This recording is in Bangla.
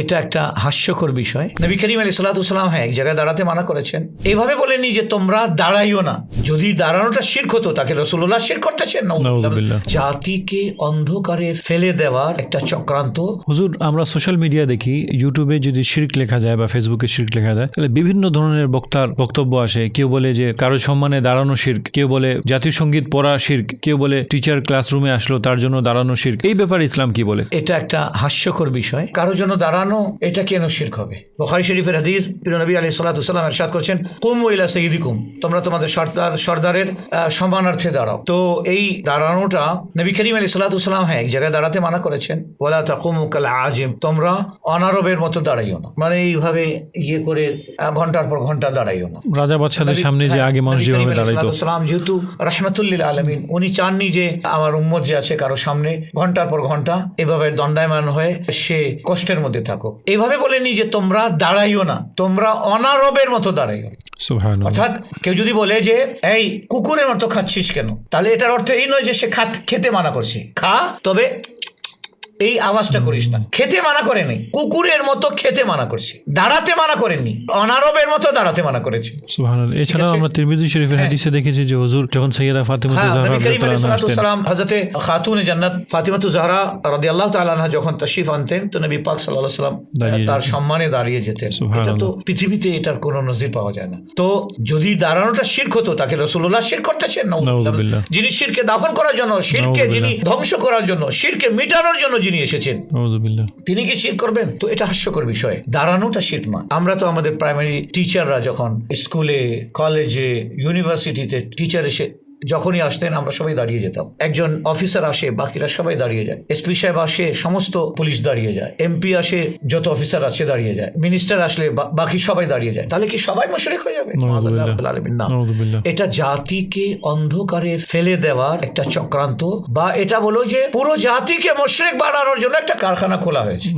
এটা একটা হাস্যকর বিষয়। নবী করিম আলাইহিস সালাতু ওয়াস সালাম এক জায়গায় দাঁড়াতে মানা করেছেন, এইভাবে বলেননি যে তোমরা দাঁড়াইও না। যদি দাঁড়ানোটা শিরক হতো তাকে রাসূলুল্লাহ শিরক করতেছেন না। জাতিকে অন্ধকারে ফেলে দেওয়ার একটা চক্রান্ত। হুজুর, আমরা সোশ্যাল মিডিয়া দেখি, ইউটিউবে যদি শিরক লেখা যায় বা ফেসবুকে শিরক লেখা যায়, তাহলে বিভিন্ন ধরনের বক্তার বক্তব্য আসে। কেউ বলে যে কারো সম্মানে দাঁড়ানো শিরক, কেউ বলে জাতীয় সঙ্গীত পড়া শিরক, কেউ বলে টিচার ক্লাসরুমে আসলো তার জন্য দাঁড়ানো শিরক। এই ব্যাপারে ইসলাম কি বলে? এটা একটা হাস্যকর বিষয়। কারোর জন্য দাঁড়ানো এটা কেন শিরক হবে? বুখারী শরীফের হাদিস, প্রিয় নবী আলাইহিস সালাতু ওয়াস সালাম ইরশাদ করেছেন, কুমু ইলা সাইয়্যিদিকুম, তোমরা তোমাদের সর্দারের সম্মানার্থে দাঁড়াও। তো এই দাঁড়ানোটা নবী করিম আলাইহিস সালাতু ওয়াস সালাম এক জায়গায় দাঁড়াতে মানা করেছেন, ওয়ালা তাকুমু কাল আজিম, তোমরা অনারবের মতো দাঁড়াইও না। মানে এইভাবে ইয়ে করে ঘন্টার পর ঘন্টা দাঁড়াইও না। রাজা বাদশাদের সামনে যে আগে মানুষ যেভাবে দাঁড়াইতো, সালাম যেহেতু রাহমাতুল লিল আলামিন, উনি চাননি যে আমার উম্মত যে আছে কারো সামনে ঘন্টার পর ঘন্টা এভাবে দণ্ডায়মান হয়ে সে কষ্টের মধ্যে থাকো। এইভাবে বলেনি যে তোমরা দাঁড়াইও না, তোমরা অনারবের মতো দাঁড়াইও। সুবহানাল্লাহ। অর্থাৎ কেউ যদি বলে যে এই কুকুরের মতো খাচ্ছিস কেন, তাহলে এটার অর্থ এই নয় যে সে খেতে মানা করছে। খা, তবে এই আওয়াজটা করিস না। খেতে মানা করেনি, কুকুরের মতো খেতে মানা করছে, দাঁড়াতে মানা করেননি, অনারবের মতো দাঁড়াতে মানা করেছে। সুবহানাল্লাহ। এছাড়াও আমরা তিরমিজি শরীফের হাদিসে দেখেছি যে হুজুর যখন সাইয়্যিদা ফাতিমা জাহরা রাদিয়াল্লাহু আনহা আসতেন, হযরতে খাতুনে জান্নাত ফাতিমা জাহরা রাদিয়াল্লাহু তাআলা আনহা যখন তাশরিফ আনতেন, তো নবী পাক সাল্লাল্লাহু আলাইহি ওয়াসাল্লাম তার সম্মানে দাঁড়িয়ে যেতেন। এটা তো পৃথিবীতে এটার কোনো নজির পাওয়া যায় না। তো যদি দাঁড়ানোটা শিরক হতো তাকে রাসূলুল্লাহ শিরক করতেছেন না। যিনি শিরকে দাফন করার জন্য, শিরকে যিনি ধ্বংস করার জন্য, শিরকে মিটানোর জন্য যিনি এসেছেন, তিনি কি শিরক করবেন? তো এটা হাস্যকর বিষয়। দাঁড়ানোটা শিরক না। আমরা তো আমাদের প্রাইমারি টিচাররা যখন স্কুলে, কলেজে, ইউনিভার্সিটিতে টিচার এসে যখনই আসতেন আমরা সবাই দাঁড়িয়ে যেতাম। একজন অফিসার আসে, বাকিরা সবাই দাঁড়িয়ে যায়। এসপি সাহেব আসে, সমস্ত পুলিশ দাঁড়িয়ে যায়। এমপি আসে, যত অফিসার আছে দাঁড়িয়ে যায়। মিনিস্টার আসলে বাকি সবাই দাঁড়িয়ে যায়। তাহলে কি সবাই মুশরিক হয়ে যাবে? না। এটা জাতিকে অন্ধকারে ফেলে দেওয়ার একটা চক্রান্ত, বা এটা বলো যে পুরো জাতিকে মুশরিক বানানোর জন্য একটা কারখানা খোলা হয়েছে।